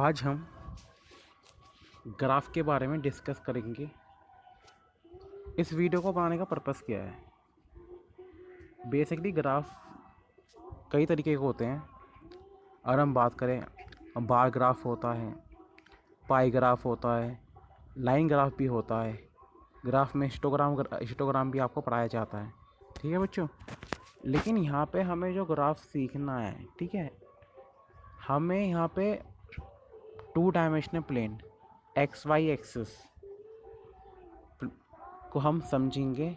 आज हम ग्राफ के बारे में डिस्कस करेंगे। इस वीडियो को बनाने का पर्पस क्या है? बेसिकली ग्राफ कई तरीके के होते हैं। अगर हम बात करें, बार ग्राफ होता है, पाई ग्राफ होता है, लाइन ग्राफ भी होता है। ग्राफ में हिस्टोग्राम भी आपको पढ़ाया जाता है। ठीक है बच्चों, लेकिन यहाँ पे हमें जो ग्राफ सीखना है, ठीक है, हमें यहाँ पे 2 dimensional plane X Y axis को हम समझेंगे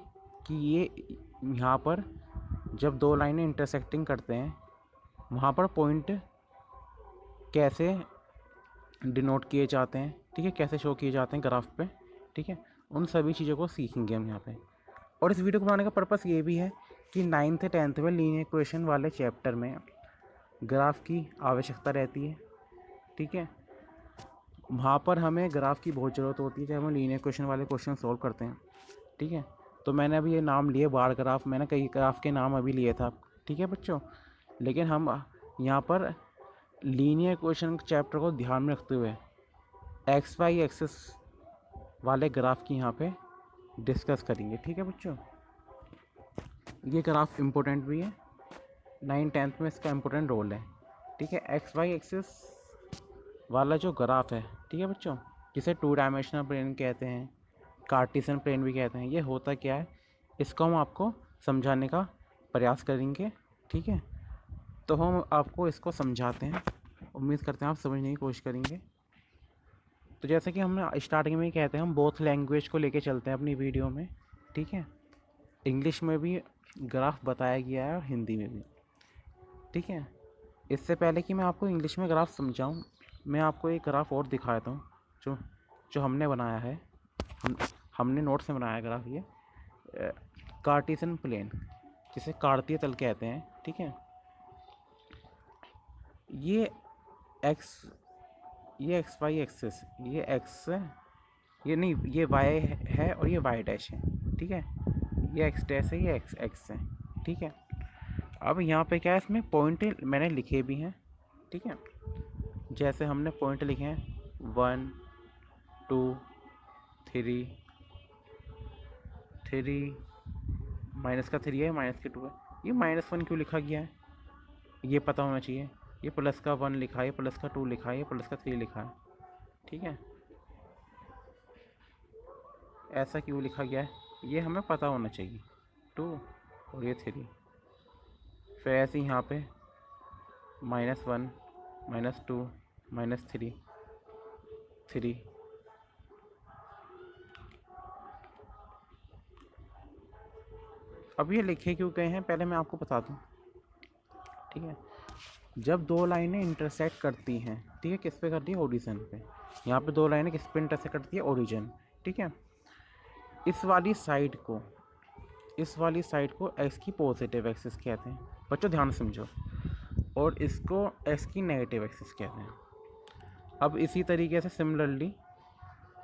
कि ये यहाँ पर जब दो लाइनें इंटरसेक्टिंग करते हैं वहाँ पर पॉइंट कैसे डिनोट किए जाते हैं, ठीक है, कैसे शो किए जाते हैं ग्राफ पे, ठीक है, उन सभी चीज़ों को सीखेंगे हम यहाँ पे। और इस वीडियो को बनाने का पर्पस ये भी है कि 9th 10th में लीनियर इक्वेशन वाले चैप्टर में ग्राफ की आवश्यकता रहती है। ठीक है, वहाँ पर हमें ग्राफ की बहुत ज़रूरत होती है जब हम लीनियर इक्वेशन वाले क्वेश्चन सॉल्व करते हैं। ठीक है, तो मैंने अभी ये नाम लिए बार ग्राफ, मैंने कई ग्राफ के नाम अभी लिए था। ठीक है बच्चों, लेकिन हम यहाँ पर लीनियर इक्वेशन चैप्टर को ध्यान में रखते हुए एक्स वाई एक्सिस वाले ग्राफ की यहाँ पे डिस्कस करेंगे। ठीक है बच्चों, ये ग्राफ इम्पोर्टेंट भी है, 9th 10th में इसका इम्पोर्टेंट रोल है। ठीक है, एक्स वाई एक्सिस वाला जो ग्राफ है, ठीक है बच्चों, जिसे 2 डायमेंशनल प्लेन कहते हैं, कार्टेशियन प्लेन भी कहते हैं, ये होता क्या है इसको हम आपको समझाने का प्रयास करेंगे। ठीक है, तो हम आपको इसको समझाते हैं, उम्मीद करते हैं आप समझने की कोशिश करेंगे। तो जैसे कि हमने स्टार्टिंग में ही कहते हैं, हम बोथ लैंग्वेज को लेके चलते हैं अपनी वीडियो में। ठीक है, इंग्लिश में भी ग्राफ बताया गया है और हिंदी में भी। ठीक है, इससे पहले कि मैं आपको इंग्लिश में ग्राफ समझाऊं, मैं आपको एक ग्राफ और दिखाता हूँ जो जो हमने बनाया है। हमने नोट से बनाया है ग्राफ, ये कार्टेशियन प्लेन जिसे कार्तीय तल कहते हैं। ठीक है, ये एक्स वाई एक्सिस, ये एक्स है, ये नहीं, ये वाई है और ये वाई डैश है। ठीक है, ये एक्स डैश है, ये एक्स एक्स है। ठीक है, अब यहाँ पे क्या है, इसमें पॉइंट मैंने लिखे भी हैं। ठीक है, जैसे हमने पॉइंट लिखे हैं 1 2 3 3, माइनस का 3 है, माइनस के 2 है। ये -1 क्यों लिखा गया है ये पता होना चाहिए। ये प्लस का 1 लिखा है, प्लस का 2 लिखा है, ये प्लस का 3 लिखा है। ठीक है, ऐसा क्यों लिखा गया है ये हमें पता होना चाहिए। 2 और ये 3, फिर ऐसे ही यहाँ पे -1 -2 -3 3। अब ये लिखे क्यों गए हैं पहले मैं आपको बता दूं। ठीक है, जब दो लाइनें इंटरसेक्ट करती हैं, ठीक है, किस पे करती है, ओरिजिन पे। यहाँ पे दो लाइनें किस पे इंटरसेक्ट करती है, ओरिजिन। ठीक है, इस वाली साइड को एक्स की पॉजिटिव एक्सिस कहते हैं बच्चों, ध्यान से समझो, और इसको एक्स की नेगेटिव एक्सिस कहते हैं। अब इसी तरीके से सिमिलरली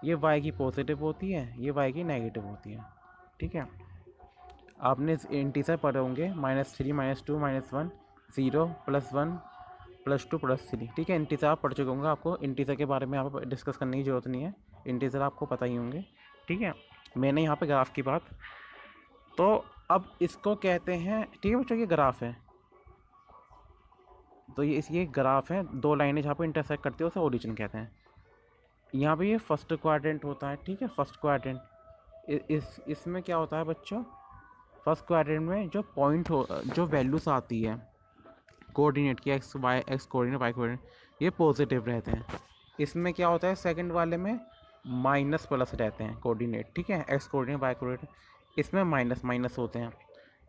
ये वाई की पॉजिटिव होती है, ये वाई की नेगेटिव होती है। ठीक है, आपने इंटीजर पढ़े होंगे -3 -2 -1 0 +1 +2 +3। ठीक है, इंटीजर आप पढ़ चुके होंगे, आपको इंटीजर के बारे में आप डिस्कस करने की ज़रूरत नहीं है, इंटीजर आपको पता ही होंगे। ठीक है, मैंने यहाँ पे ग्राफ की बात, तो अब इसको कहते हैं, ठीक है बच्चों, ये ग्राफ है, तो ये ग्राफ है, दो लाइनें जहाँ पे इंटरसेक्ट करती है उसे ओरिजिन कहते हैं। यहाँ पे ये फर्स्ट क्वाड्रेंट होता है। ठीक है, फर्स्ट क्वाड्रेंट, इसमें क्या होता है बच्चों, फर्स्ट क्वाड्रेंट में जो पॉइंट हो, जो वैल्यूज आती है कोऑर्डिनेट की, एक्स कोऑर्डिनेट, वाई कोऑर्डिनेट, ये पॉजिटिव रहते हैं। इसमें क्या होता है, सेकंड वाले में माइनस प्लस रहते हैं कोऑर्डिनेट। ठीक है, एक्स कोऑर्डिनेट, वाई कोऑर्डिनेट, इसमें माइनस माइनस होते हैं।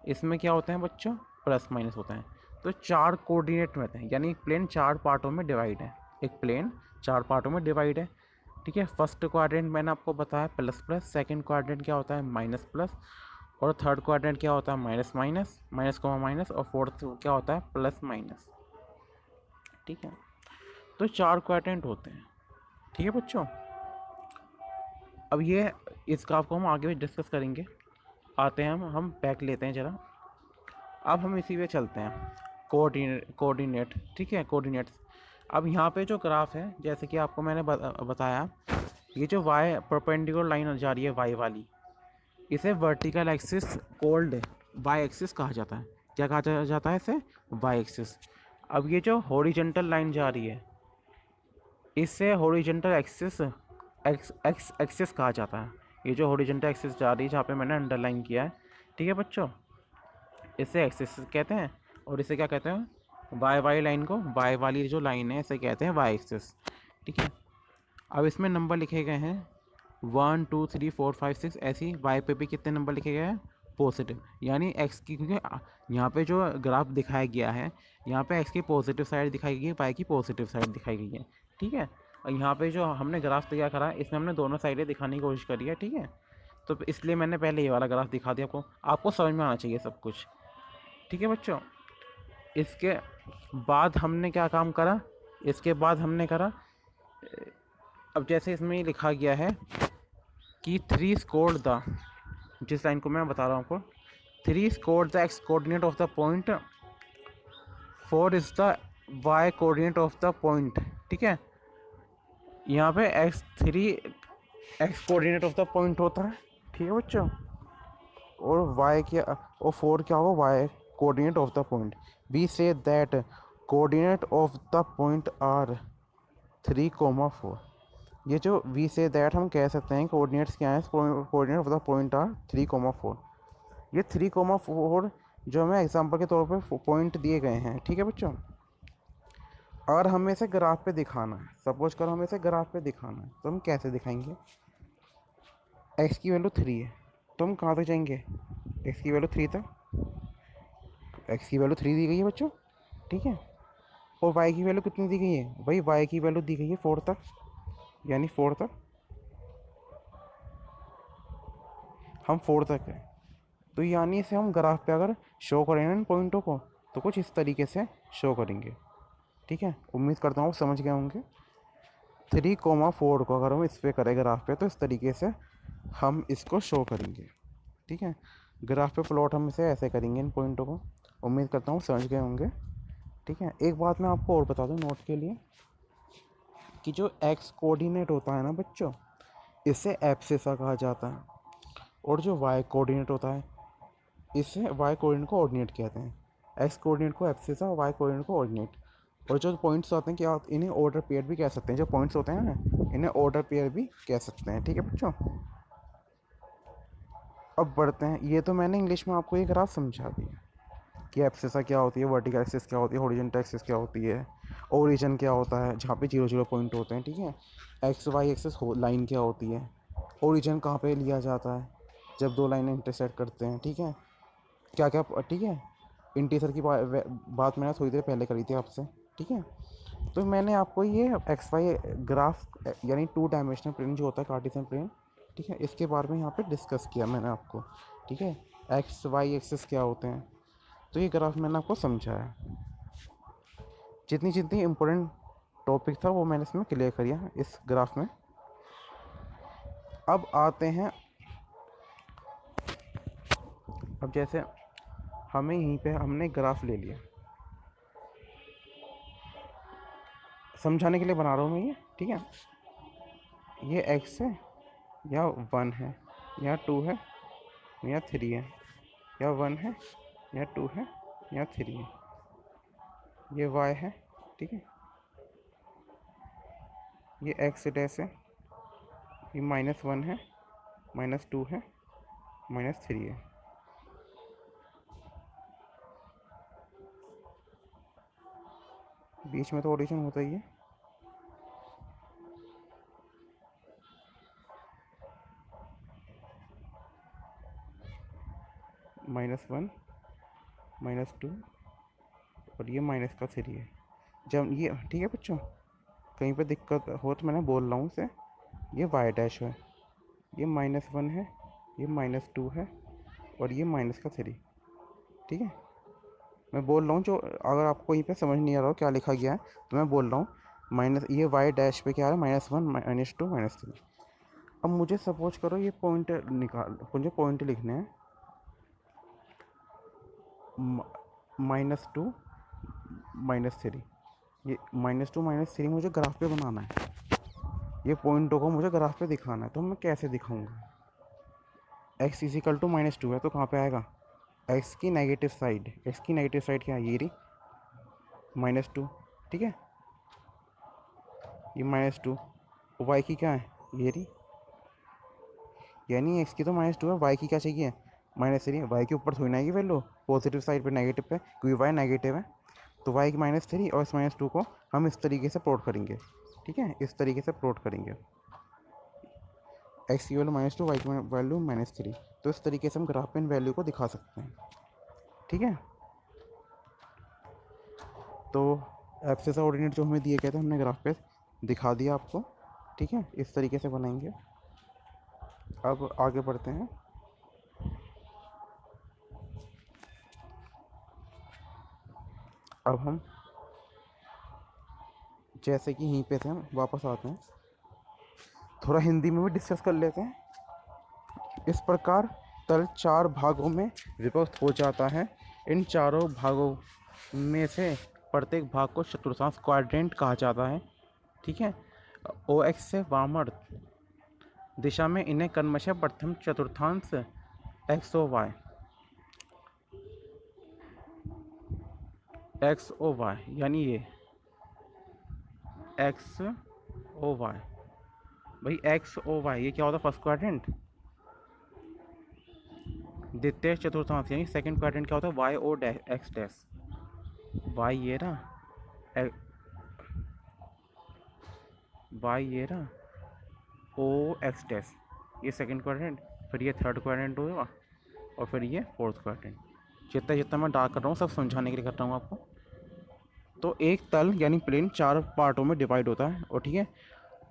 इसमें क्या होते हैं बच्चों, प्लस माइनस होते हैं। तो 4 कोऑर्डिनेट में रहते हैं, यानी एक प्लेन 4 पार्टों में डिवाइड है, एक प्लेन 4 पार्टों में डिवाइड है। ठीक है, फर्स्ट क्वाड्रेंट मैंने आपको बताया प्लस प्लस, सेकंड क्वाड्रेंट क्या होता है, माइनस प्लस, और थर्ड क्वाड्रेंट क्या होता है, minus minus, minus comma minus, और फोर्थ क्या होता है, प्लस माइनस। ठीक है, तो 4 क्वाड्रेंट होते हैं। ठीक है बच्चों, अब ये इस ग्राफ को हम आगे भी डिस्कस करेंगे। आते हैं हम बैक लेते हैं ज़रा, अब हम इसी पे चलते हैं। कोऑर्डिनेट, ठीक है, कोऑर्डिनेट्स, अब यहाँ पे जो ग्राफ है, जैसे कि आपको मैंने बताया, ये जो वाई परपेंडिकुलर लाइन जा रही है वाई वाली, इसे vertical axis called Y axis कहा जाता है। क्या कहा जाता है इसे? Y axis. अब ये जो हॉरिजॉन्टल लाइन जा रही है, इससे हॉरिजॉन्टल एक्सिस एक्सिस कहा जाता है। ये जो हॉरिजॉन्टल एक्सिस जा रही है, जहाँ पे मैंने अंडरलाइन किया है, ठीक है बच्चों, इसे एक्सिस कहते हैं। और इसे क्या कहते हैं? वाई वाई लाइन को, वाई वाली जो लाइन है, इसे कहते हैं वाई एक्सिस। ठीक है। अब इसमें नंबर लिखे गए हैं 1 2 3 4 5 6, ऐसी वाई पे भी कितने नंबर लिखे गए हैं? पॉजिटिव, यानी एक्स की, क्योंकि यहाँ पे जो ग्राफ दिखाया गया है, यहाँ पे एक्स की पॉजिटिव साइड दिखाई गई है, वाई की पॉजिटिव साइड दिखाई गई है। ठीक है। और यहाँ पे जो हमने ग्राफ तैयार करा है, इसमें हमने दोनों साइडें दिखाने की कोशिश करी है। ठीक है। तो इसलिए मैंने पहले ये वाला ग्राफ दिखा दिया आपको। आपको समझ में आना चाहिए सब कुछ। ठीक है बच्चों। इसके बाद हमने क्या काम करा? इसके बाद हमने करा, अब जैसे इसमें लिखा गया है कि 3 स्कोर्ड द, जिस लाइन को मैं बता रहा हूँ आपको, 3 scored the X coordinate of the point, 4 is the Y coordinate of the point. ठीक है। यहाँ पे x3 X coordinate of the point होता है। ठीक है बच्चों। और y क्या, और 4 क्या होगा? Y coordinate of the point. We say that coordinate of the point are 3,4। ये जो वी से दैट हम कह सकते हैं, कोऑर्डिनेट्स क्या हैं? Coordinate of the point are 3,4। ये 3,4 जो हमें एग्जांपल के तौर पे पॉइंट दिए गए हैं। ठीक है बच्चों। और हमें इसे ग्राफ पे दिखाना है, सपोज करो हमें इसे ग्राफ पे दिखाना है, तो हम कैसे दिखाएंगे? एक्स की वैल्यू 3 है, तो हम कहाँ तक जाएंगे? एक्स की वैल्यू 3 तक। एक्स की वैल्यू 3 दी गई है बच्चों। ठीक है। और वाई की वैल्यू कितनी दी गई है? भाई वाई की वैल्यू दी गई है 4 तक, यानी 4 तक, हम 4 तक है। तो यानी इसे हम ग्राफ पे अगर शो करेंगे इन पॉइंटों को, तो कुछ इस तरीके से शो करेंगे। ठीक है। उम्मीद करता हूँ आप समझ गए होंगे। 3,4 को अगर हम इस पे करें ग्राफ पे, तो इस तरीके से हम इसको शो करेंगे। ठीक है। ग्राफ पे प्लॉट हम इसे ऐसे करेंगे इन पॉइंटों को। उम्मीद करता हूँ समझ गए होंगे। ठीक है। एक बात मैं आपको और बता दूँ नोट के लिए, कि जो एक्स कोऑर्डिनेट होता है ना बच्चों, इसे एब्सिसा कहा जाता है। और जो वाई कोऑर्डिनेट होता है, इसे वाई कोऑर्डिनेट को ऑर्डिनेट कहते हैं। एक्स कोऑर्डिनेट को एब्सिसा, वाई कोऑर्डिनेट को ऑर्डिनेट। और जो पॉइंट्स होते हैं, क्या इन्हें ऑर्डर पेयर भी कह सकते हैं। जो पॉइंट्स होते हैं ना, इन्हें ऑर्डर पेयर भी कह सकते हैं। ठीक है बच्चों। अब बढ़ते हैं। ये तो मैंने इंग्लिश में आपको ये ग्राफ समझा दिया कि एब्सिसा क्या होती है, वर्टिकल एक्सिस क्या होती है, हॉरिजॉन्टल एक्सिस क्या होती है, ओरिजिन क्या होता है जहाँ पे 0 0 पॉइंट होते हैं। ठीक है। एक्स वाई एक्सिस लाइन क्या होती है, ओरिजिन कहाँ पे लिया जाता है जब दो लाइनें इंटरसेक्ट करते हैं। ठीक है। क्या क्या, ठीक है। इंटीजर की बात मैंने थोड़ी देर पहले करी थी आपसे। ठीक है। तो मैंने आपको ये एक्स वाई ग्राफ, यानी 2 डायमेंशनल प्लेन जो होता है, कार्टेशियन प्लेन, ठीक है, इसके बारे में यहाँ पे डिस्कस किया मैंने आपको। ठीक है। एक्स वाई एक्सिस क्या होते हैं, तो ये ग्राफ मैंने आपको समझाया। जितनी जितनी इम्पोर्टेंट टॉपिक था वो मैंने इसमें क्लियर किया इस ग्राफ में। अब आते हैं, अब जैसे हमें यहीं पे हमने ग्राफ ले लिया, समझाने के लिए बना रहा हूँ मैं ये। ठीक है। ये एक्स है, या 1 है, या 2 है, या 3 है, या 1 है, या 2 है, या 3 है। ये वाई है। ठीक है। ये एक्स डैश है, ये -1 है, -2 है, -3 है। बीच में तो ओरिजिन होता ही है। -1, -2, और ये -3 है। जब ये, ठीक है बच्चों, कहीं पे दिक्कत हो तो मैंने बोल रहा हूँ इसे, ये वाई डैश है, ये -1 है, ये -2 है, और ये -3। ठीक है। मैं बोल रहा हूँ, जो अगर आपको यहीं पे समझ नहीं आ रहा हो क्या लिखा गया है, तो मैं बोल रहा हूँ माइनस, ये वाई डैश पे क्या है? -1, -2, -3। अब मुझे सपोज करो ये पॉइंट निकाल, मुझे पॉइंट लिखने हैं, -2, -3, ये -2 -3 मुझे ग्राफ पे बनाना है, ये पॉइंटों को मुझे ग्राफ पे दिखाना है, तो मैं कैसे दिखाऊंगा? x इजिकल टू -2 है तो कहाँ पे आएगा? x की नेगेटिव साइड, x की नेगेटिव साइड क्या है? ये रही -2, ठीक है, ये -2। y की क्या है? ये रही, यानी x की तो -2 है, y की क्या चाहिए? -3। y के ऊपर थोड़ी ना आएगी वैल्यू, पॉजिटिव साइड पे नेगेटिव पे, क्योंकि y नेगेटिव है। तो y की -3 और इस -2 को हम इस तरीके से प्लॉट करेंगे, ठीक है, इस तरीके से प्लॉट करेंगे। x की वैल्यू -2, y की वैल्यू -3, तो इस तरीके से हम ग्राफ पे इन वैल्यू को दिखा सकते हैं, ठीक है। तो एब्सिस ऑर्डिनेट जो हमें दिए गए थे हमने ग्राफ पे दिखा दिया आपको, ठीक है, इस तरीके से बनाएंगे। अब आगे बढ़ते हैं। अब हम जैसे कि यहीं पे थे, हम वापस आते हैं, थोड़ा हिंदी में भी डिस्कस कर लेते हैं। इस प्रकार तल 4 भागों में विभक्त हो जाता है। इन चारों भागों में से प्रत्येक भाग को चतुर्थांश क्वाड्रेंट कहा जाता है, ठीक है। ओ एक्स से वामावर्त दिशा में इन्हें क्रमशः प्रथम चतुर्थांश एक्स ओ वाई यानी ये एक्स ओ वाई, भाई एक्स ओ वाई ये क्या होता है? First quadrant. द्वितीय चतुर्थांश यानी सेकंड क्वाड्रेंट क्या होता है? Y O X dash, Y ये रहा, वाई ये रहा, ओ एक्स डैश, ये सेकंड क्वाड्रेंट, फिर ये थर्ड क्वाड्रेंट होगा, और फिर ये फोर्थ क्वाड्रेंट। जितना जितना मैं डार्क कर रहा हूँ सब समझाने के लिए कर रहा हूँ आपको। तो एक तल यानी प्लेन 4 पार्टों में डिवाइड होता है, और ठीक है,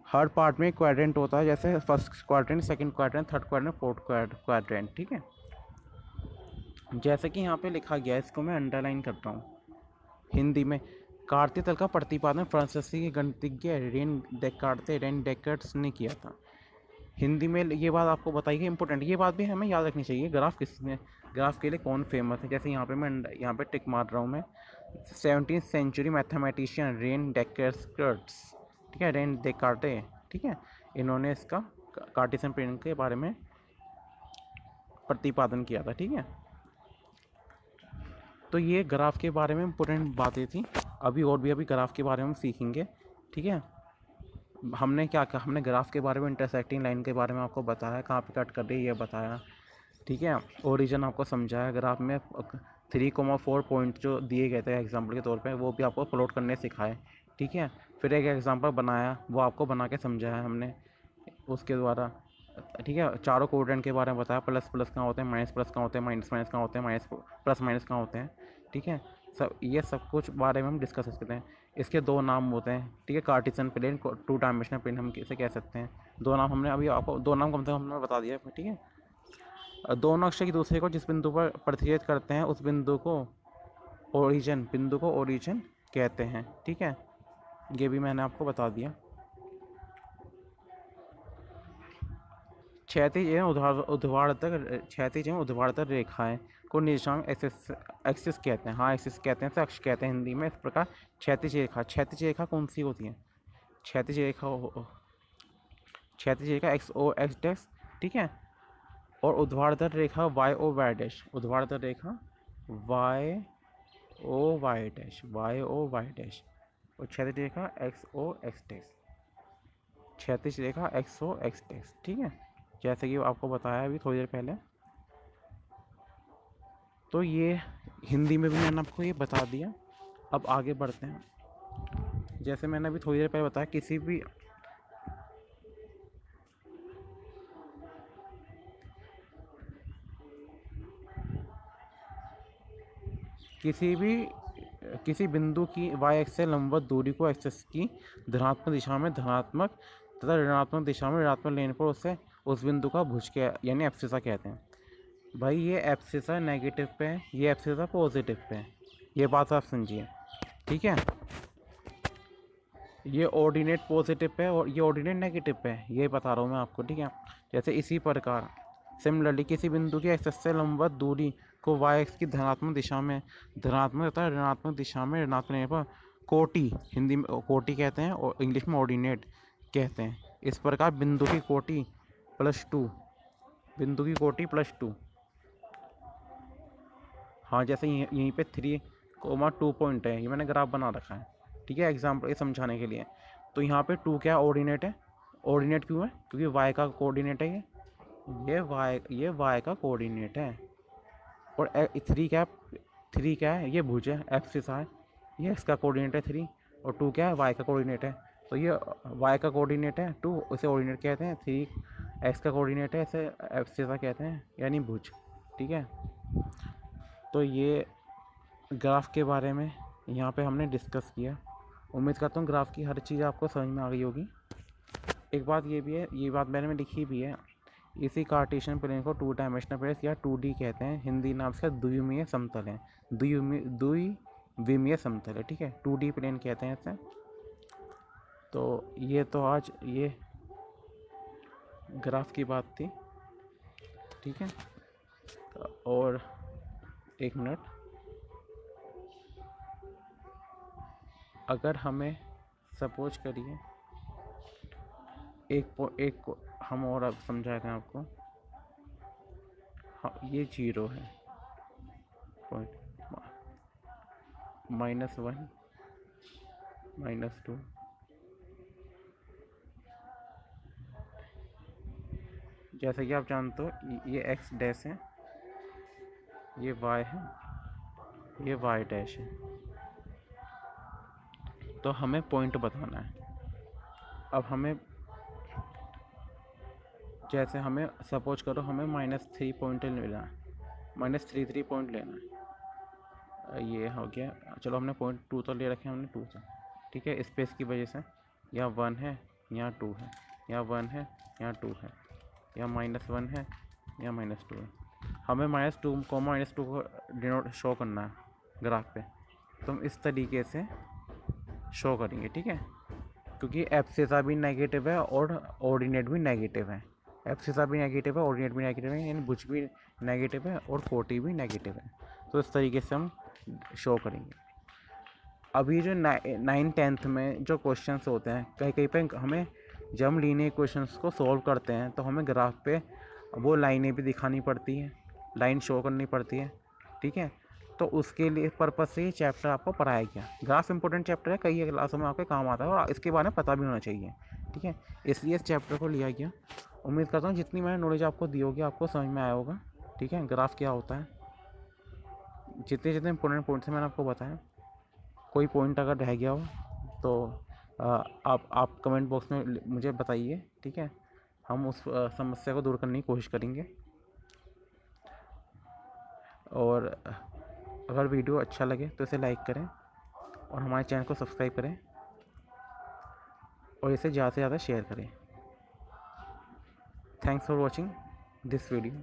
हर पार्ट में क्वाड्रेंट होता है, जैसे first quadrant, second quadrant, third quadrant, fourth quadrant, ठीक है। जैसे कि यहाँ पे लिखा गया है, इसको मैं अंडरलाइन करता हूँ हिंदी में। कार्तीय तल का प्रतिपादन फ्रांसीसी गणितज्ञ रेन डेकर्ट्स ने किया था। हिंदी में ये बात आपको बताई गई, इंपॉर्टेंट ये बात भी हमें याद रखनी चाहिए। ग्राफ के लिए कौन फेमस है? जैसे यहाँ पे मैं यहाँ पे टिक मार रहा हूँ मैं, 17th सेंचुरी मैथमेटिशियन रेन डेकर्ट्स, ठीक है, रेन डेकार्टे, ठीक है, इन्होंने इसका कार्टेशियन प्लेन के बारे में प्रतिपादन किया था, ठीक है। तो ये ग्राफ के बारे में इंपॉर्टेंट बातें थी। अभी ग्राफ के बारे में हम सीखेंगे, ठीक है। हमने क्या कहा? हमने ग्राफ के बारे में, इंटरसेक्टिंग लाइन के बारे में आपको बताया, कहाँ पे कट कर रही है ये बताया, ठीक है। ओरिजिन आपको समझाया, ग्राफ में 3,4 पॉइंट जो दिए गए थे एग्जांपल के तौर पे, वो भी आपको प्लॉट करने सिखाए, ठीक है। फिर एक एग्जांपल बनाया, वो आपको बना के समझाया हमने उसके द्वारा, ठीक है। चारों कोऑर्डिनेट के बारे में बताया, प्लस प्लस कहाँ होते हैं, माइनस प्लस कहाँ होते हैं, माइनस माइनस कहाँ होते हैं, माइनस प्लस माइनस कहाँ होते हैं, ठीक है। ये सब कुछ बारे में हम डिस्कस कर सकते हैं। इसके 2 नाम होते हैं, ठीक है, कार्टेशियन प्लेन, 2 डायमेंशनल प्लेन हम इसे कह सकते हैं। 2 नाम हमने अभी आपको, 2 नाम कम से कम हमने बता दिया, ठीक है। दोनों अक्ष एक दूसरे को जिस बिंदु पर प्रतिच्छेद करते हैं उस बिंदु को ओरिजिन कहते हैं, ठीक है। ये भी मैंने आपको बता दिया। क्षैतिज एवं ऊर्ध्वाधर रेखाएं को निर्देशांक एक्सिस कहते हैं। हाँ, एक्सिस कहते हैं, अक्ष कहते हैं हिंदी में। इस प्रकार क्षैतिज रेखा कौन सी होती है? क्षैतिज रेखा एक्स ओ एक्स डैश, ठीक है, और ऊर्ध्वाधर रेखा वाई ओ वाई डैश, ऊर्ध्वाधर रेखा वाई ओ वाई डैश, और क्षैतिज रेखा एक्स ओ एक्स डैश, क्षैतिज रेखा एक्स ओ एक्स डैश, ठीक है, जैसे कि आपको बताया अभी थोड़ी देर पहले। तो ये हिंदी में भी मैंने आपको ये बता दिया। अब आगे बढ़ते हैं। जैसे मैंने अभी थोड़ी देर पहले बताया, किसी किसी बिंदु की वाई एक्स से लंबवत दूरी को एक्सिस की धनात्मक दिशा में धनात्मक तथा ऋणात्मक दिशा में ऋणात्मक लेने पर उसे उस बिंदु का भुज के यानी एब्सिसा कहते हैं। भाई ये एब्सिसा नेगेटिव पे है, ये एब्सिसा पॉजिटिव पे है, ये बात आप समझिए, ठीक है। ये ऑर्डिनेट पॉजिटिव पे है और ये ऑर्डिनेट नेगेटिव पे है, ये बता रहा हूँ मैं आपको, ठीक है। जैसे इसी प्रकार सिमिलरली किसी बिंदु की एक्सिस से लंबवत दूरी को वाई एक्स की धनात्मक दिशा में धनात्मक तथा ऋणात्मक दिशा में ऋणात्मक लेने पर कोटि, हिंदी में कोटि कहते हैं और इंग्लिश में ऑर्डिनेट कहते हैं। इस प्रकार बिंदु की कोटि +2, बिंदु की कोटि +2। हाँ, जैसे यहीं पे 3,2 पॉइंट है, ये मैंने ग्राफ बना रखा है, ठीक है, एग्जाम्पल ये समझाने के लिए। तो यहाँ पे 2 क्या ऑर्डिनेट है, ऑर्डिनेट क्यों है, क्योंकि वाई का कोऑर्डिनेट है ये वाई का कोऑर्डिनेट है। और 3 क्या है, ये भुज है, एक्सिस है, ये एक्स का कोऑर्डिनेट है 3, और 2 क्या है, वाई का कोऑर्डिनेट है। तो ये वाई का कोऑर्डिनेट है 2, इसे ऑर्डिनेट कहते हैं। 3 एक्स का कोऑर्डिनेट है, इसे एक्सिस कहते हैं, यानी भुज, ठीक है। तो ये ग्राफ के बारे में यहाँ पे हमने डिस्कस किया। उम्मीद करता हूँ ग्राफ की हर चीज़ आपको समझ में आ गई होगी। एक बात ये भी है, ये बात मैंने में लिखी भी है, इसी कार्टेशियन प्लेन को 2 डायमेंशनल प्लेन या 2D कहते हैं, हिंदी नाम से द्विविमीय समतल है, द्विविमीय समतल है, ठीक है, 2D प्लेन कहते हैं इसे। तो ये तो आज ये ग्राफ की बात थी, ठीक है। और 1 मिनट, अगर हमें सपोज करिए एक को हम और अब समझाते हैं आपको। हाँ, ये 0 है, पॉइंट -1 -2, जैसे कि आप जानते हो ये x डैश है, ये y है, ये y डैश है। तो हमें पॉइंट बताना है। अब हमें जैसे हमें सपोज करो हमें -3 पॉइंट लेना है, -3 पॉइंट लेना है, ये हो गया। चलो हमने पॉइंट 2 तो ले रखे हैं हमने 2 से, ठीक है, स्पेस की वजह से। यहाँ 1 है, यहाँ 2 है, यहाँ 1 है, यहाँ 2 है, यहाँ -1 है, यहाँ -2 है। हमें -2 को डिनोट शो करना है ग्राफ पे, तो हम इस तरीके से शो करेंगे, ठीक है, क्योंकि एब्सिसा भी नेगेटिव है और ऑर्डिनेट भी नेगेटिव है। एब्सिसा भी नेगेटिव है, ऑर्डिनेट भी नेगेटिव है, यानी भुज भी नेगेटिव है और कोटि भी नेगेटिव है। तो इस तरीके से हम शो करेंगे। अभी जो 9th में जो क्वेश्चंस होते हैं, कहीं कहीं पे हमें जब हम लीनियर क्वेश्चंस को सॉल्व करते हैं तो हमें ग्राफ पे वो लाइनें भी दिखानी पड़ती हैं, लाइन शो करनी पड़ती है, ठीक है। तो उसके लिए पर्पज़ से ये चैप्टर आपको पढ़ाया गया। ग्राफ इंपॉर्टेंट चैप्टर है, कई क्लासों में आपके काम आता है और इसके बारे में पता भी होना चाहिए, ठीक है, इसलिए इस चैप्टर को लिया गया। उम्मीद करता हूँ जितनी मैंने नॉलेज आपको दी होगी आपको समझ में आया होगा, ठीक है, ग्राफ क्या होता है, जितने जितने इंपॉर्टेंट पॉइंट्स मैंने आपको बताया। कोई पॉइंट अगर रह गया हो तो आप कमेंट बॉक्स में मुझे बताइए, ठीक है, हम उस समस्या को दूर करने की कोशिश करेंगे। और अगर वीडियो अच्छा लगे तो इसे लाइक करें और हमारे चैनल को सब्सक्राइब करें और इसे ज़्यादा से ज़्यादा शेयर करें। Thanks for watching this video.